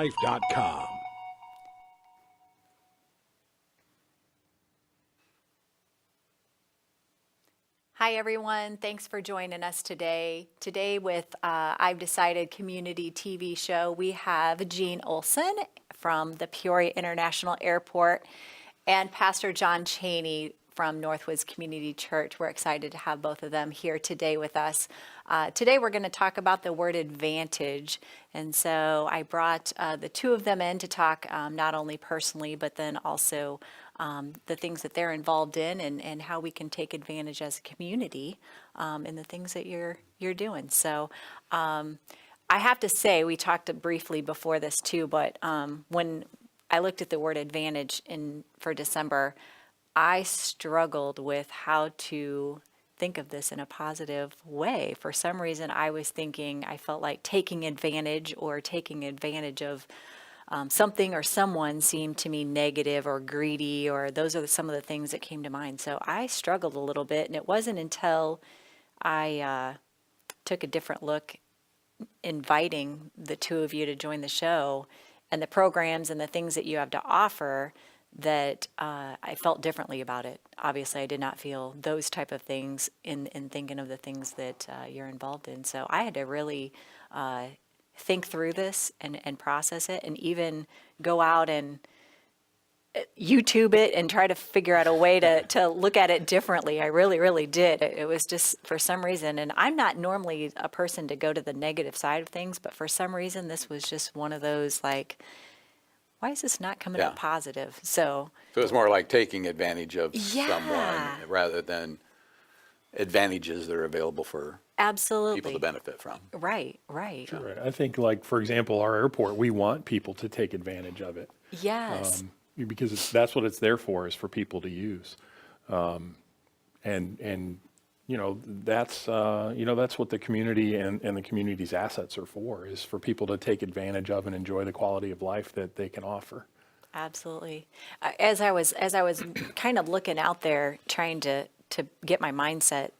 PeoriaPublicLife.com. Hi, everyone. Thanks for joining us today. Today with I've Decided community TV show, we have Gene Olson from the Peoria International Airport and Pastor John Chaney from Northwoods Community Church. We're excited to have both of them here today with us. Today we're going to talk about the word advantage. And so I brought the two of them in to talk not only personally, but then also the things that they're involved in and how we can take advantage as a community in the things that you're doing. So I have to say, we talked briefly before this too, but when I looked at the word advantage for December, I struggled with how to think of this in a positive way. For some reason, I felt like taking advantage of something or someone seemed to me negative or greedy, or those are some of the things that came to mind. So I struggled a little bit, and it wasn't until I took a different look, inviting the two of you to join the show and the programs and the things that you have to offer, that I felt differently about it. Obviously, I did not feel those type of things in thinking of the things that you're involved in. So I had to really think through this and process it, and even go out and YouTube it and try to figure out a way to look at it differently. I really, really did. It was just for some reason, and I'm not normally a person to go to the negative side of things, but for some reason, this was just one of those, like, why is this not coming up positive? So it's more like taking advantage of Yeah. someone rather than advantages that are available for absolutely. people to benefit from. Right. Right. I think, like, for example, our airport, we want people to take advantage of it. Yes. Because that's what it's there for, is for people to use. And that's what the community and the community's assets are for, is for people to take advantage of and enjoy the quality of life that they can offer. Absolutely. As I was kind of looking out there, trying to get my mindset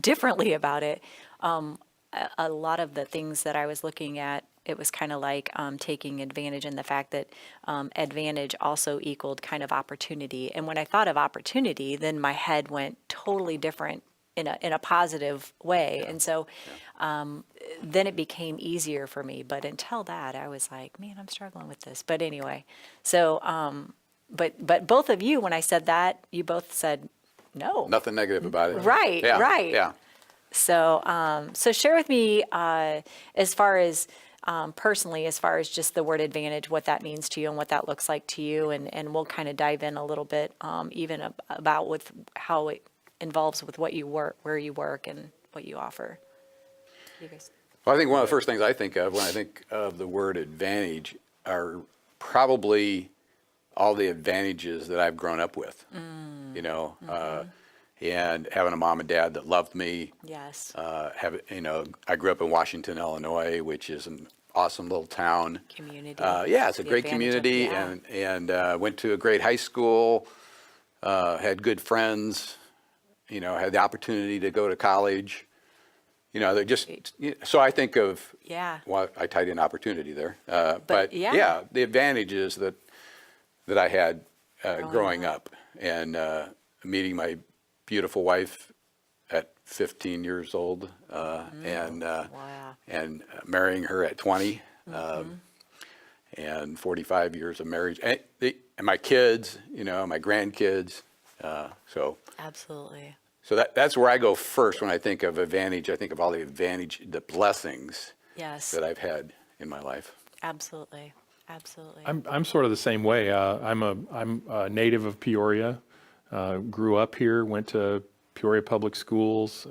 differently about it, a lot of the things that I was looking at, it was kind of like taking advantage, and the fact that advantage also equaled kind of opportunity. And when I thought of opportunity, then my head went totally different in a positive way. And so then it became easier for me. But until that, I was like, man, I'm struggling with this. But anyway, so but both of you, when I said that, you both said no. Nothing negative about it. Right. Yeah. Right. Yeah. So so share with me as far as personally, as far as just the word advantage, what that means to you and what that looks like to you, and we'll kind of dive in a little bit even about with how it involves with what you work, where you work, and what you offer. You guys. Well, I think one of the first things I think of when I think of the word advantage are probably all the advantages that I've grown up with, and having a mom and dad that loved me. Yes. I grew up in Washington, Illinois, which is an awesome little town. Community. It's a great community, and went to a great high school, had good friends, had the opportunity to go to college. They're just, so I think of, well, I tied in opportunity there. But the advantages that I had growing up, and meeting my beautiful wife at 15 years old, and marrying her at 20, and 45 years of marriage, and my kids, my grandkids. Absolutely. So that's where I go first when I think of advantage. I think of all the blessings that I've had in my life. Absolutely. I'm sort of the same way. I'm a native of Peoria. Grew up here, went to Peoria Public Schools,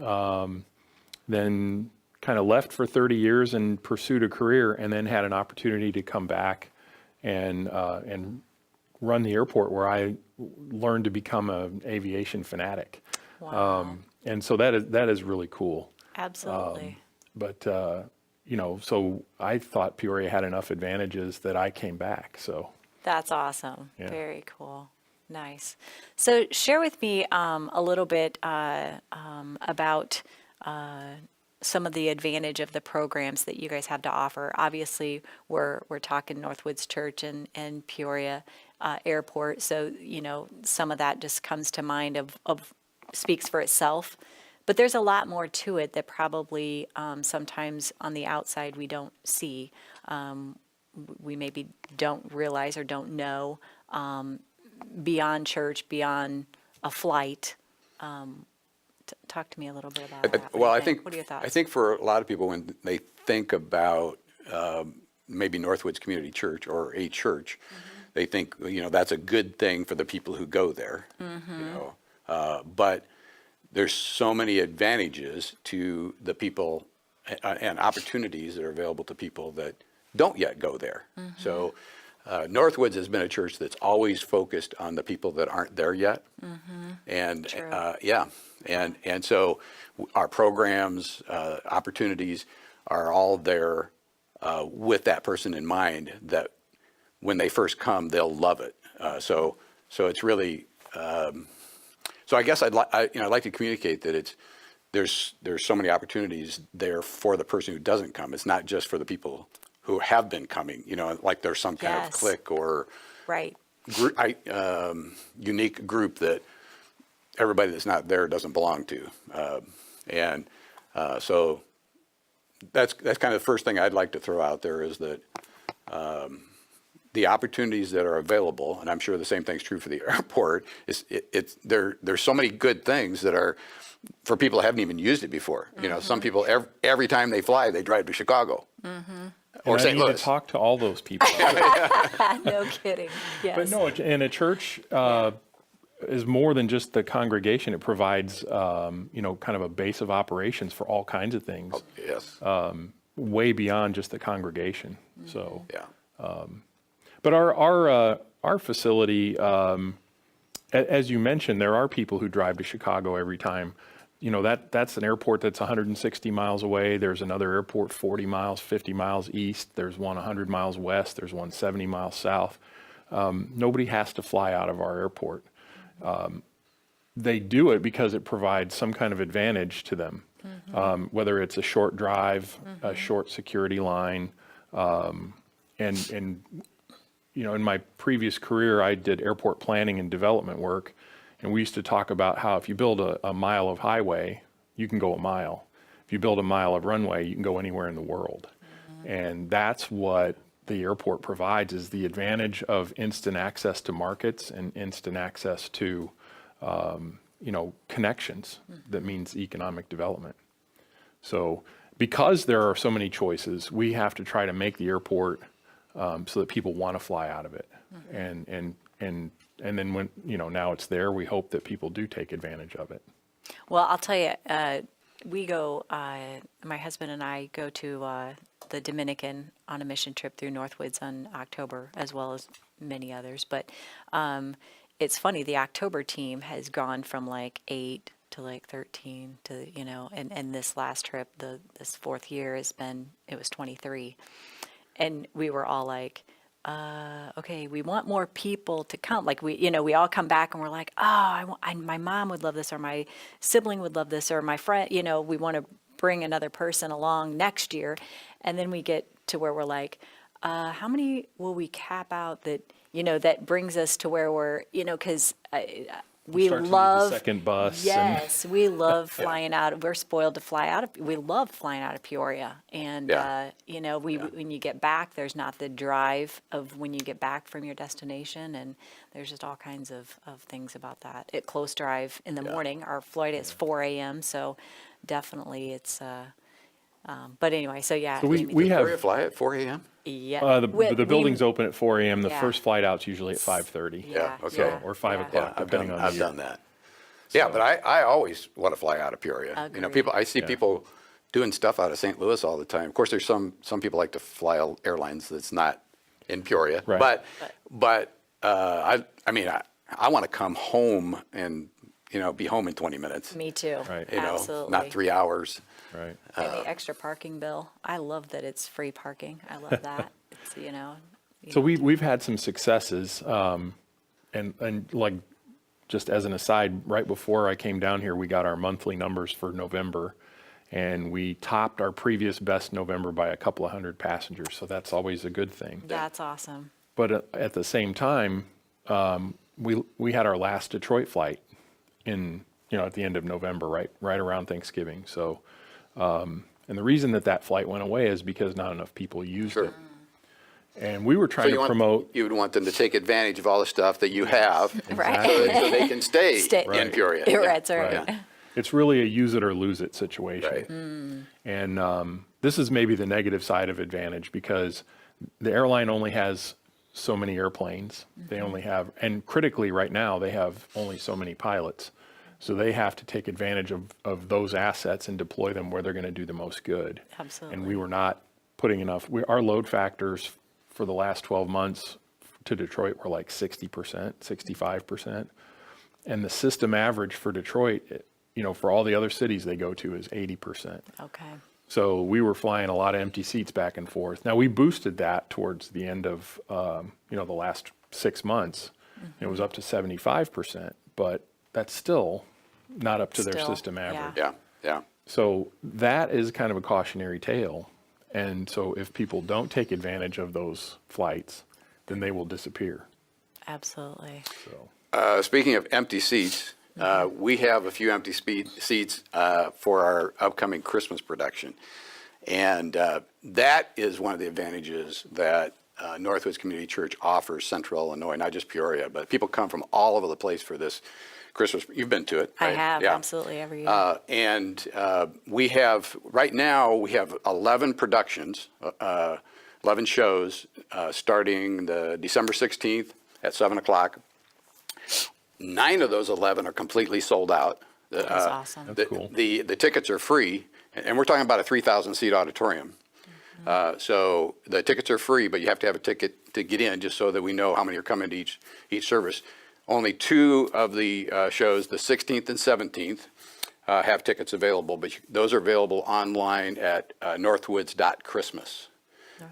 then kind of left for 30 years and pursued a career, and then had an opportunity to come back and run the airport, where I learned to become an aviation fanatic. Wow. And so that is really cool. Absolutely. So I thought Peoria had enough advantages that I came back. So that's awesome. Yeah. Very cool. Nice. So share with me a little bit about some of the advantage of the programs that you guys have to offer. Obviously, we're talking Northwoods Church and Peoria Airport, so some of that just comes to mind of speaks for itself. But there's a lot more to it that probably sometimes on the outside we don't see. We maybe don't realize or don't know beyond church, beyond a flight. Talk to me a little bit about that. Well, What are your thoughts? I think for a lot of people, when they think about maybe Northwoods Community Church or a church, they think, that's a good thing for the people who go there. But there's so many advantages to the people and opportunities that are available to people that don't yet go there. So Northwoods has been a church that's always focused on the people that aren't there yet. And True. and so our programs, opportunities are all there with that person in mind, that when they first come, they'll love it. So it's really, so I guess I'd like to communicate that there's so many opportunities there for the person who doesn't come. It's not just for the people who have been coming, like there's some kind of Yes. clique or Right. unique group that everybody that's not there doesn't belong to. So that's kind of the first thing I'd like to throw out there, is that the opportunities that are available, and I'm sure the same thing's true for the airport, there's so many good things that are for people that haven't even used it before. Some people, every time they fly, they drive to Chicago. Or And I St. need to Louis. talk to all those people. No kidding. Yes. But no, and a church is more than just the congregation. It provides, kind of a base of operations for all kinds of things, Yes. way beyond just the congregation. So, Yeah. but our facility, as you mentioned, there are people who drive to Chicago every time. That's an airport that's 160 miles away. There's another airport 40 miles, 50 miles east. There's one 100 miles west. There's one 70 miles south. Nobody has to fly out of our airport. They do it because it provides some kind of advantage to them, whether it's a short drive, a short security line, and in my previous career, I did airport planning and development work. And we used to talk about how if you build a mile of highway, you can go a mile. If you build a mile of runway, you can go anywhere in the world. And that's what the airport provides, is the advantage of instant access to markets and instant access to, connections. That means economic development. So because there are so many choices, we have to try to make the airport so that people want to fly out of it. And then when, now it's there, we hope that people do take advantage of it. Well, I'll tell you, we go, my husband and I go to the Dominican on a mission trip through Northwoods in October, as well as many others. But it's funny, the October team has gone from like 8 to like 13 to, and this last trip, this fourth year it was 23. And we were all like, okay, we want more people to come. Like we all come back and we're like, oh, my mom would love this, or my sibling would love this, or my friend, we want to bring another person along next year. And then we get to where we're like, how many will we cap out that brings us to where we're, because we Start to need love the second bus. Yes, we love flying out. We're spoiled to fly out of. We love flying out of Peoria, and Yeah. when you get back, there's not the drive of when you get back from your destination, and there's just all kinds of things about that. At close drive in the morning, our flight is 4 a.m., so definitely it's. But anyway, so yeah. So we Peoria have, fly at 4 a.m.? Yeah. the building's open at 4 a.m. The Yeah. first flight out's usually at 5:30. Yeah, okay. Or 5 yeah. o'clock, depending on the I've year. done that. Yeah, but I always want to fly out of Peoria. Agreed. I see people doing stuff out of St. Louis all the time. Of course, there's some people like to fly airlines that's not in Peoria. Right. But I want to come home and be home in 20 minutes. Me too. Right. Absolutely. Not 3 hours. Right. And the extra parking bill. I love that it's free parking. I love that. It's, So we've had some successes, and like, just as an aside, right before I came down here, we got our monthly numbers for November, and we topped our previous best November by a couple of hundred passengers. So that's always a good thing. That's awesome. But at the same time, we had our last Detroit flight at the end of November, right around Thanksgiving. So, and the reason that flight went away is because not enough people used it. And we were trying to promote. You would want them to take advantage of all the stuff that you have, Right. so they can stay in Peoria. That's right. Right. It's really a use it or lose it situation. Right. And this is maybe the negative side of Advantage, because the airline only has so many airplanes. They only have, and critically right now, they have only so many pilots. So they have to take advantage of those assets and deploy them where they're going to do the most good. Absolutely. And we were not putting enough. Our load factors for the last 12 months to Detroit were like 60%, 65%. And the system average for Detroit, for all the other cities they go to, is 80%. Okay. So we were flying a lot of empty seats back and forth. Now we boosted that towards the end of, the last 6 months. It was up to 75%, but that's still not up to their Still, system yeah. average. Yeah. So that is kind of a cautionary tale. And so if people don't take advantage of those flights, then they will disappear. Absolutely. So Speaking of empty seats, we have a few empty seats for our upcoming Christmas production. And that is one of the advantages that Northwoods Community Church offers Central Illinois, not just Peoria, but people come from all over the place for this Christmas. You've been to it, I right? have, Yeah. absolutely, every year. And we have, right now, we have 11 productions, 11 shows, starting the December 16th at 7 o'clock. 9 of those 11 are completely sold out. That's awesome. That's cool. The tickets are free, and we're talking about a 3,000-seat auditorium. So the tickets are free, but you have to have a ticket to get in, just so that we know how many are coming to each service. Only 2 of the shows, the 16th and 17th, have tickets available, but those are available online at northwoods.christmas.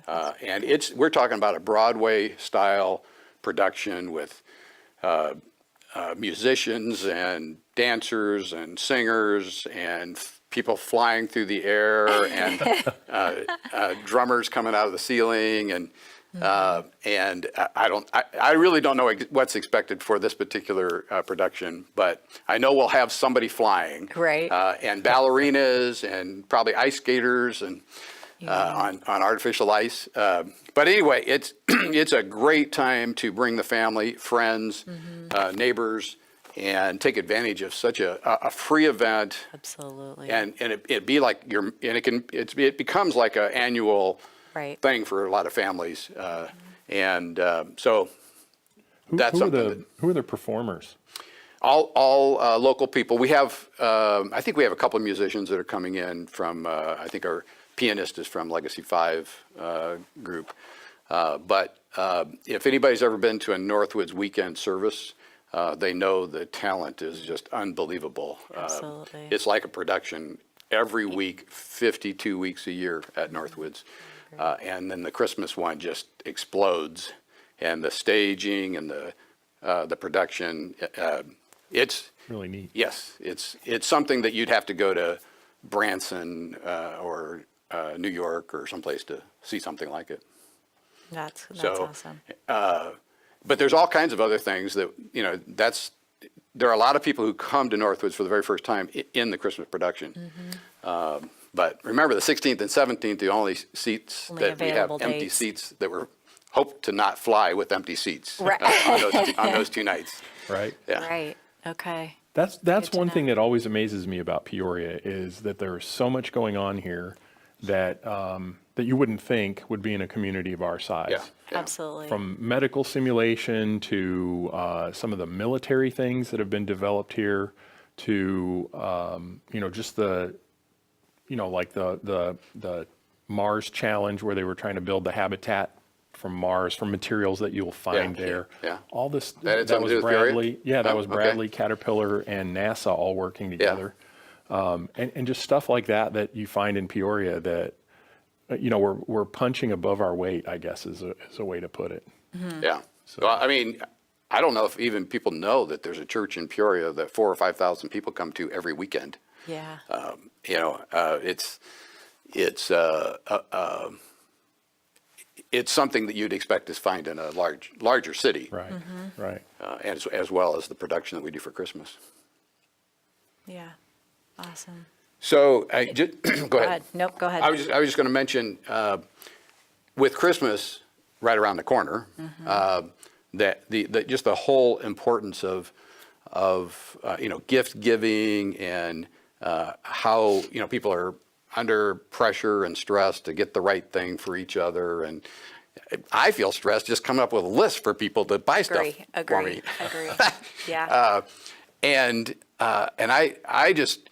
And we're talking about a Broadway-style production with musicians and dancers and singers and people flying through the air and drummers coming out of the ceiling and I really don't know what's expected for this particular production, but I know we'll have somebody flying, Right. And ballerinas and probably ice skaters and on artificial ice. But anyway, it's a great time to bring the family, friends, neighbors, and take advantage of such a free event. Absolutely. And it'd be like it becomes like an annual Right. thing for a lot of families. So that's something. Who are the performers? All local people. We have, I think we have a couple of musicians that are coming in from, I think our pianist is from Legacy 5 group. But if anybody's ever been to a Northwoods weekend service, they know the talent is just unbelievable. Absolutely. It's like a production every week, 52 weeks a year at Northwoods. And then the Christmas one just explodes, and the staging and the production. It's Really neat. Yes, it's something that you'd have to go to Branson or New York or someplace to see something like it. That's So, awesome. But there's all kinds of other things that there are a lot of people who come to Northwoods for the very first time in the Christmas production. But remember, the 16th and 17th, the only seats Only that we have available empty dates. seats that were hoped to not fly with empty seats Right. on those 2 nights. Right? Yeah. Right. Okay. That's to one know. thing that always amazes me about Peoria, is that there's so much going on here that that you wouldn't think would be in a community of our size. Yeah. Absolutely. From medical simulation to some of the military things that have been developed here, to just the like the Mars challenge, where they were trying to build the habitat from Mars from materials that you'll find Yeah. there. Yeah. All this That had that something was to do with Peoria? Bradley. Yeah, that Oh, was okay. Bradley, Caterpillar, and NASA all working together. And just stuff like that you find in Peoria that we're punching above our weight, I guess is a way to put it. Yeah. Well, I mean, I don't know if even people know that there's a church in Peoria that 4,000 or 5,000 people come to every weekend. Yeah. It's something that you'd expect to find in a larger city, Right, right. as well as the production that we do for Christmas. Yeah. Awesome. So, go ahead. Nope, go ahead. I was just going to mention, with Christmas right around the corner, that just the whole importance of gift giving and how people are under pressure and stress to get the right thing for each other. And I feel stressed just coming up with a list for people to buy stuff for me. Agree. Yeah. And I just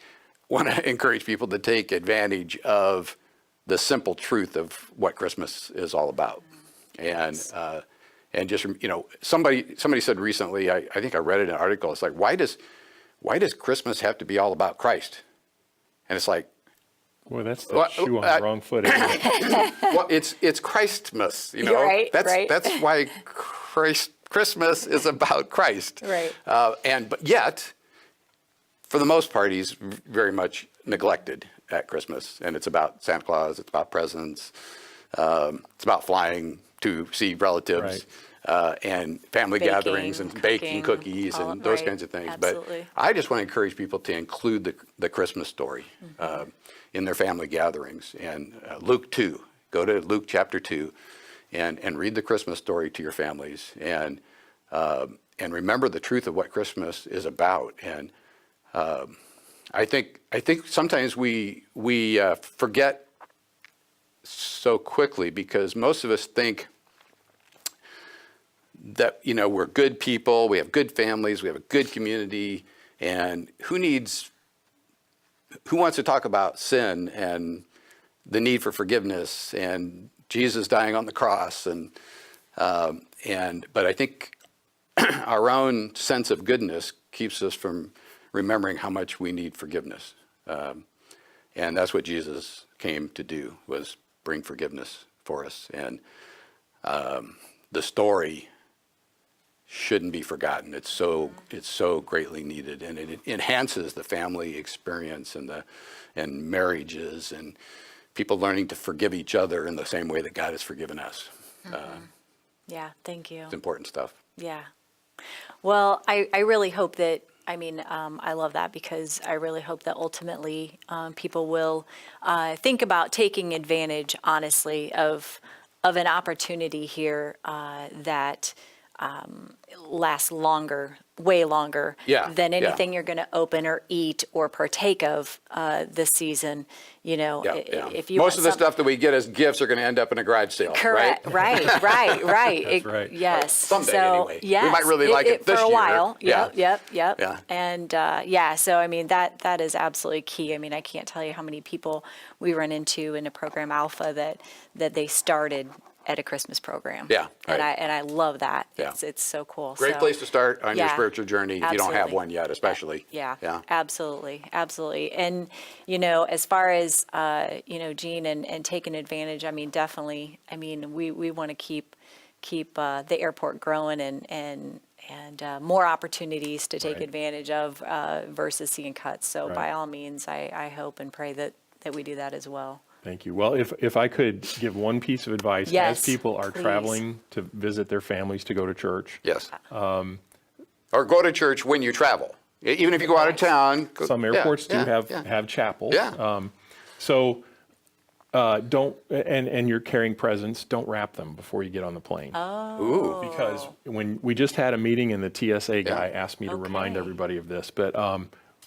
want to encourage people to take advantage of the simple truth of what Christmas is all about. And just, somebody said recently, I think I read it in an article, it's like, why does Christmas have to be all about Christ? And it's like, Well, that's the shoe on the wrong foot. Isn't it? well, it's Christmas, Right, That's right. that's why Christmas is about Christ. Right. But yet, for the most part, he's very much neglected at Christmas, and it's about Santa Claus, it's about presents, it's about flying to see relatives, and family Baking, gatherings and baking cooking, cookies all- and those right, kinds of things. absolutely. But I just want to encourage people to include the Christmas story in their family gatherings. And Luke 2, go to Luke chapter 2 and read the Christmas story to your families, and remember the truth of what Christmas is about. And I think sometimes we forget so quickly, because most of us think that we're good people, we have good families, we have a good community, and who wants to talk about sin and the need for forgiveness and Jesus dying on the cross, but I think our own sense of goodness keeps us from remembering how much we need forgiveness. And that's what Jesus came to do, was bring forgiveness for us. And the story shouldn't be forgotten. It's so greatly needed, and it enhances the family experience and marriages and people learning to forgive each other in the same way that God has forgiven us. Yeah, thank you. It's important stuff. Yeah. Well, I really hope that, I love that, because I really hope that ultimately people will think about taking advantage, honestly, of an opportunity here that lasts longer, way longer than anything you're going to open or eat or partake of this season. If you most want of the stuff that we get as gifts are going to end up in a garage sale. correct, right. That's right. Yes. Someday, so, anyway. Yes, We might really like it this for a year. while. Yeah. Yep. Yeah. And so that is absolutely key. I can't tell you how many people we run into in a program Alpha that they started at a Christmas program. Yeah, right. And I love that. Yeah. It's so cool. Great So, place to start on your yeah, spiritual journey if you don't have absolutely. one yet, especially. Yeah, Yeah. absolutely. And, as far as, Gene and taking advantage, definitely, we want to keep the airport growing and more opportunities to take Right. advantage of versus seeing cuts. So Right. by all means, I hope and pray that we do that as well. Thank you. Well, if I could give one piece of advice, Yes, as people are please. traveling to visit their families, to go to church, Yes. Or go to church when you travel. Even if you go out of town. some airports do have chapels. Yeah. Don't, and you're carrying presents, don't wrap them before you get on the plane. Ooh. Because when we just had a meeting and the TSA guy Yeah. asked me to remind Okay. everybody of this, but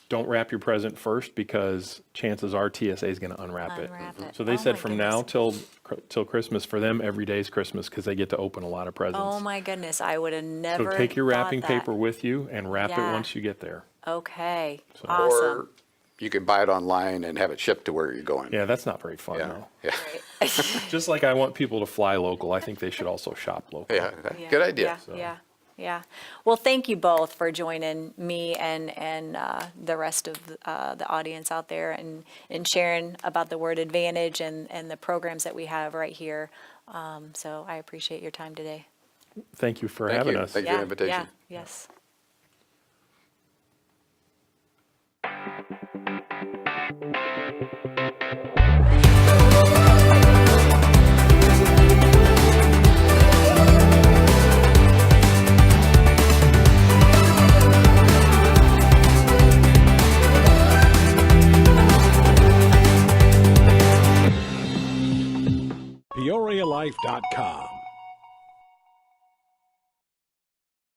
don't wrap your present first, because chances are TSA is going to unwrap it. Unwrap it. So they Oh said my from now goodness. till Christmas, for them, every day is Christmas, because they get to open a lot of presents. Oh my goodness, I would have So never take your thought wrapping that. paper with you and wrap it Yeah. once you get there. Okay, So- awesome. Or you can buy it online and have it shipped to where you're going. Yeah, that's not very fun, Yeah. though. Yeah. Just like I want people to fly local, I think they should also shop local. Yeah. Yeah, Good idea. Yeah. Well, thank you both for joining me and the rest of the audience out there and sharing about the word advantage and the programs that we have right here. So I appreciate your time today. thank you for Thank having you. us. Thank you for the invitation. Yes. PeoriaLife.com